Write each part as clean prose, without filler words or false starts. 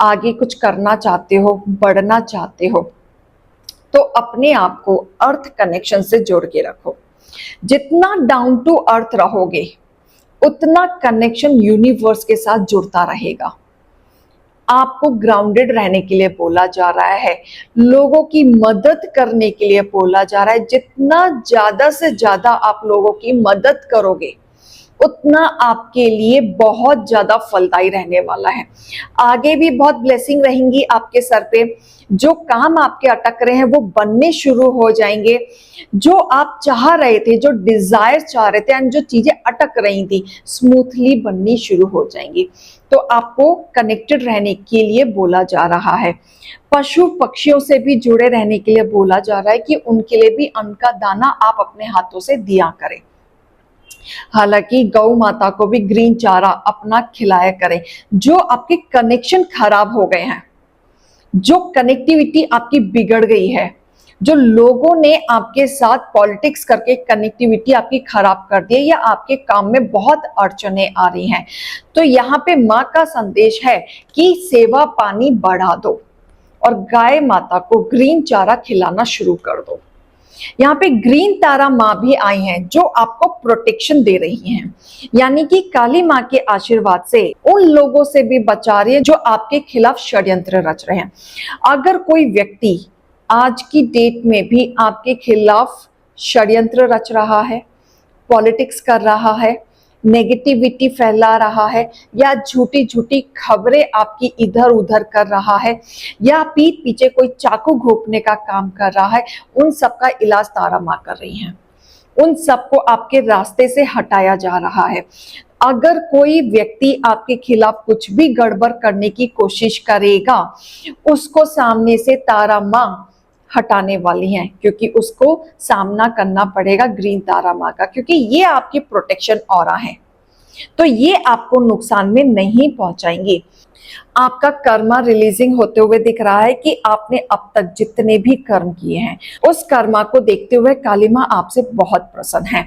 आगे कुछ करना चाहते हो, बढ़ना चाहते हो, तो अपने आप को अर्थ कनेक्शन से जोड़ के रखो। जितना डाउन टू अर्थ रहोगे उतना कनेक्शन यूनिवर्स के साथ जुड़ता रहेगा। आपको ग्राउंडेड रहने के लिए बोला जा रहा है, लोगों की मदद करने के लिए बोला जा रहा है। जितना ज्यादा से ज्यादा आप लोगों की मदद करोगे उतना आपके लिए बहुत ज्यादा फलदायी रहने वाला है। आगे भी बहुत ब्लेसिंग रहेंगी आपके सर पे। जो काम आपके अटक रहे हैं वो बनने शुरू हो जाएंगे। जो आप चाह रहे थे, जो डिजायर चाह रहे थे एंड जो चीजें अटक रही थी, स्मूथली बननी शुरू हो जाएंगी। तो आपको कनेक्टेड रहने के लिए बोला जा रहा है। पशु पक्षियों से भी जुड़े रहने के लिए बोला जा रहा है कि उनके लिए भी अन्न का दाना आप अपने हाथों से दिया करें। हालांकि गौ माता को भी ग्रीन चारा अपना खिलाया करें। जो आपके कनेक्शन खराब हो गए हैं, जो कनेक्टिविटी आपकी बिगड़ गई है, जो लोगों ने आपके साथ पॉलिटिक्स करके कनेक्टिविटी आपकी खराब कर दी है या आपके काम में बहुत अड़चने आ रही हैं, तो यहाँ पे माँ का संदेश है कि सेवा पानी बढ़ा दो और गाय माता को ग्रीन चारा खिलाना शुरू कर दो। यहाँ पे ग्रीन तारा माँ भी आई हैं जो आपको प्रोटेक्शन दे रही हैं, यानी कि काली माँ के आशीर्वाद से उन लोगों से भी बचा रही है जो आपके खिलाफ षड्यंत्र रच रहे हैं। अगर कोई व्यक्ति आज की डेट में भी आपके खिलाफ षड्यंत्र रच रहा है, पॉलिटिक्स कर रहा है, नेगेटिविटी फैला रहा है या झूठी झूठी खबरें आपकी इधर उधर कर रहा है या पीठ पीछे कोई चाकू घोंपने का काम कर रहा है, उन सब का इलाज तारा माँ कर रही हैं। उन सबको आपके रास्ते से हटाया जा रहा है। अगर कोई व्यक्ति आपके खिलाफ कुछ भी गड़बड़ करने की कोशिश करेगा, उसको सामने से तारा माँ हटाने वाली हैं, क्योंकि उसको सामना करना पड़ेगा ग्रीन तारा माँ का, क्योंकि ये आपकी प्रोटेक्शन ऑरा है। तो ये आपको नुकसान में नहीं पहुंचाएंगे। आपका कर्मा रिलीजिंग होते हुए दिख रहा है कि आपने अब तक जितने भी कर्म किए हैं उस कर्मा को देखते हुए काली माँ आपसे बहुत प्रसन्न है।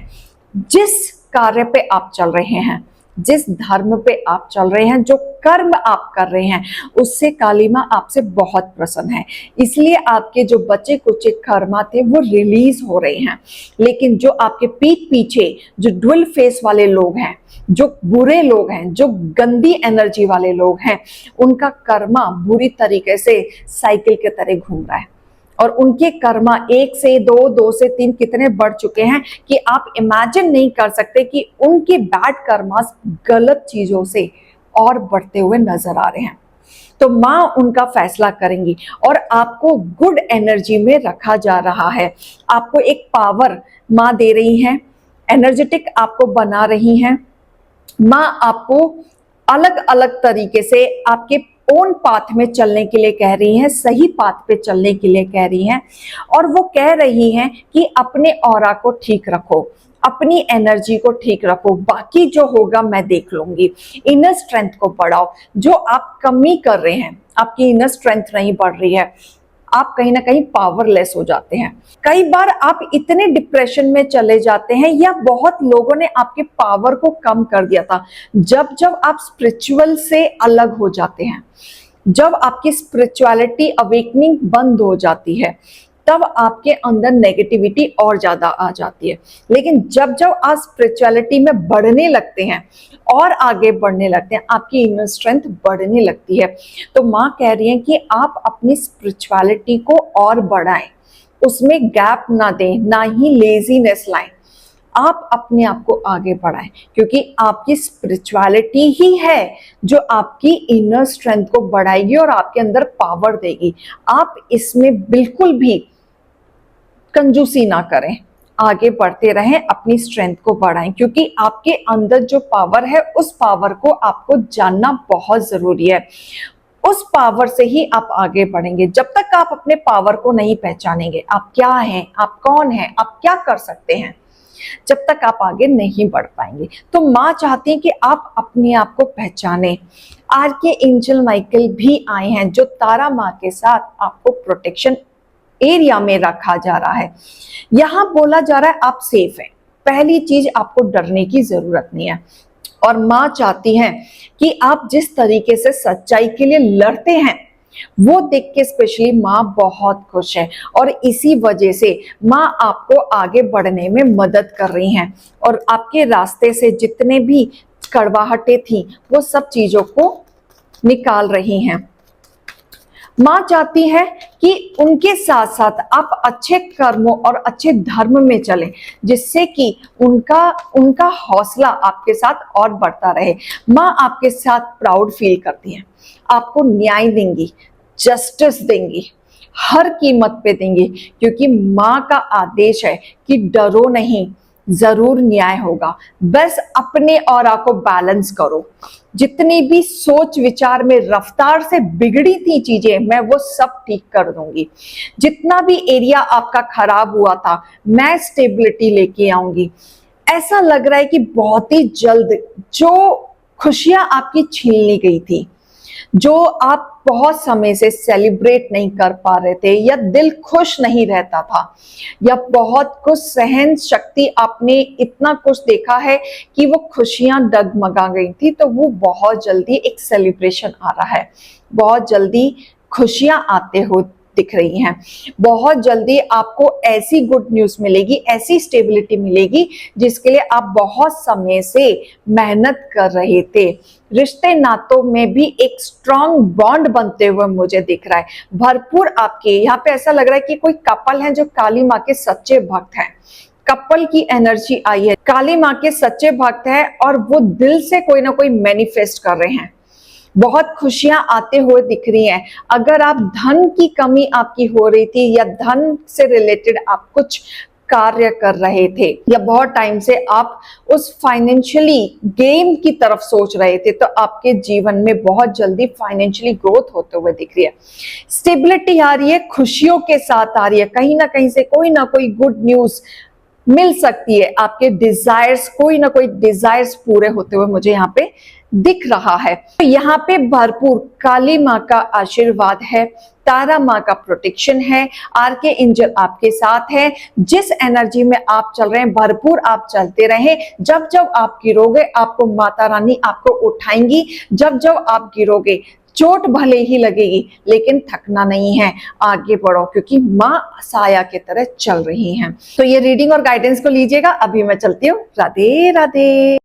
जिस कार्य पे आप चल रहे हैं, जिस धर्म पे आप चल रहे हैं, जो कर्म आप कर रहे हैं, उससे काली माँ आपसे बहुत प्रसन्न है। इसलिए आपके जो बचे कुचे कर्मा थे वो रिलीज हो रहे हैं। लेकिन जो आपके पीठ पीछे जो डुअल फेस वाले लोग हैं, जो बुरे लोग हैं, जो गंदी एनर्जी वाले लोग हैं, उनका कर्मा बुरी तरीके से साइकिल के तरह घूम रहा है और उनके कर्मा 1 से 2, 2 से 3 कितने बढ़ चुके हैं कि आप इमेजिन नहीं कर सकते कि उनके बैड कर्मास गलत चीजों से और बढ़ते हुए नजर आ रहे हैं। तो माँ उनका फैसला करेंगी और आपको गुड एनर्जी में रखा जा रहा है। आपको एक पावर माँ दे रही हैं, एनर्जेटिक आपको बना रही हैं। माँ आपको अलग अलग तरीके से आपके ओन पाथ में चलने के लिए कह रही हैं, सही पाथ पे चलने के लिए कह रही हैं। और वो कह रही हैं कि अपने ऑरा को ठीक रखो, अपनी एनर्जी को ठीक रखो, बाकी जो होगा मैं देख लूंगी। इनर स्ट्रेंथ को बढ़ाओ। जो आप कमी कर रहे हैं, आपकी इनर स्ट्रेंथ नहीं बढ़ रही है, आप कहीं ना कहीं पावरलेस हो जाते हैं। कई बार आप इतने डिप्रेशन में चले जाते हैं या बहुत लोगों ने आपके पावर को कम कर दिया था। जब जब आप स्पिरिचुअल से अलग हो जाते हैं, जब आपकी स्पिरिचुअलिटी अवेकनिंग बंद हो जाती है, तब आपके अंदर नेगेटिविटी और ज्यादा आ जाती है। लेकिन जब जब आप स्पिरिचुअलिटी में बढ़ने लगते हैं और आगे बढ़ने लगते हैं, आपकी इनर स्ट्रेंथ बढ़ने लगती है। तो माँ कह रही है कि आप अपनी स्पिरिचुअलिटी को और बढ़ाएं, उसमें गैप ना दें, ना ही लेजीनेस लाएं। आप अपने आप को आगे बढ़ाएं, क्योंकि आपकी स्पिरिचुअलिटी ही है जो आपकी इनर स्ट्रेंथ को बढ़ाएगी और आपके अंदर पावर देगी। आप इसमें बिल्कुल भी कंजूसी ना करें, आगे बढ़ते रहें, अपनी स्ट्रेंथ को बढ़ाएं, क्योंकि आपके अंदर जो पावर है उस पावर को आपको जानना बहुत जरूरी है। उस पावर से ही आप आगे बढ़ेंगे। जब तक आप अपने पावर को नहीं पहचानेंगे, आप क्या हैं, आप कौन हैं, आप क्या कर सकते हैं, जब तक आप आगे नहीं बढ़ पाएंगे। तो माँ चाहती है कि आप अपने आप को पहचाने। आर्के एंजल माइकल भी आए हैं जो तारा माँ के साथ आपको प्रोटेक्शन एरिया में रखा जा रहा है। यहां बोला जा रहा है आप सेफ हैं। पहली चीज, आपको डरने की जरूरत नहीं है। और माँ चाहती है कि आप जिस तरीके से सच्चाई के लिए लड़ते हैं वो देख के स्पेशली माँ बहुत खुश है, और इसी वजह से माँ आपको आगे बढ़ने में मदद कर रही हैं और आपके रास्ते से जितने भी कड़वाहटें थी वो सब चीजों को निकाल रही हैं। माँ चाहती है कि उनके साथ साथ आप अच्छे कर्मों और अच्छे धर्म में चलें, जिससे कि उनका उनका हौसला आपके साथ और बढ़ता रहे। माँ आपके साथ प्राउड फील करती है, आपको न्याय देंगी, जस्टिस देंगी, हर कीमत पे देंगी, क्योंकि माँ का आदेश है कि डरो नहीं, जरूर न्याय होगा। बस अपने ऑरा को बैलेंस करो। जितनी भी सोच विचार में रफ्तार से बिगड़ी थी चीजें, मैं वो सब ठीक कर दूंगी। जितना भी एरिया आपका खराब हुआ था, मैं स्टेबिलिटी लेके आऊंगी। ऐसा लग रहा है कि बहुत ही जल्द जो खुशियां आपकी छीन ली गई थी, जो आप बहुत समय से सेलिब्रेट नहीं कर पा रहे थे, या दिल खुश नहीं रहता था, या बहुत कुछ सहन शक्ति आपने इतना कुछ देखा है कि वो खुशियां डगमगा गई थी, तो वो बहुत जल्दी एक सेलिब्रेशन आ रहा है। बहुत जल्दी खुशियां आते हो दिख रही हैं। बहुत जल्दी आपको ऐसी गुड न्यूज मिलेगी, ऐसी स्टेबिलिटी मिलेगी जिसके लिए आप बहुत समय से मेहनत कर रहे थे। रिश्ते नातों में भी एक स्ट्रॉन्ग बॉन्ड बनते हुए मुझे दिख रहा है। भरपूर आपके यहाँ पे ऐसा लग रहा है कि कोई कपल है जो काली माँ के सच्चे भक्त हैं। कपल की एनर्जी आई है, काली माँ के सच्चे भक्त हैं और वो दिल से कोई ना कोई मैनिफेस्ट कर रहे हैं। बहुत खुशियां आते हुए दिख रही हैं। अगर आप धन की कमी आपकी हो रही थी, या धन से रिलेटेड आप कुछ कार्य कर रहे थे, या बहुत टाइम से आप उस फाइनेंशियली गेम की तरफ सोच रहे थे, तो आपके जीवन में बहुत जल्दी फाइनेंशियली ग्रोथ होते हुए दिख रही है। स्टेबिलिटी आ रही है, खुशियों के साथ आ रही है। कहीं ना कहीं से कोई ना कोई गुड न्यूज मिल सकती है। आपके डिजायर्स, कोई ना कोई डिजायर्स पूरे होते हुए मुझे यहाँ पे दिख रहा है। तो यहाँ पे भरपूर काली माँ का आशीर्वाद है, तारा माँ का प्रोटेक्शन है, आर के एंजल आपके साथ है। जिस एनर्जी में आप चल रहे हैं, भरपूर आप चलते रहें। जब जब आप गिरोगे, आपको माता रानी आपको उठाएंगी। जब जब आप गिरोगे, चोट भले ही लगेगी, लेकिन थकना नहीं है, आगे बढ़ो, क्योंकि माँ साया की तरह चल रही हैं। तो ये रीडिंग और गाइडेंस को लीजिएगा। अभी मैं चलती हूँ। राधे राधे।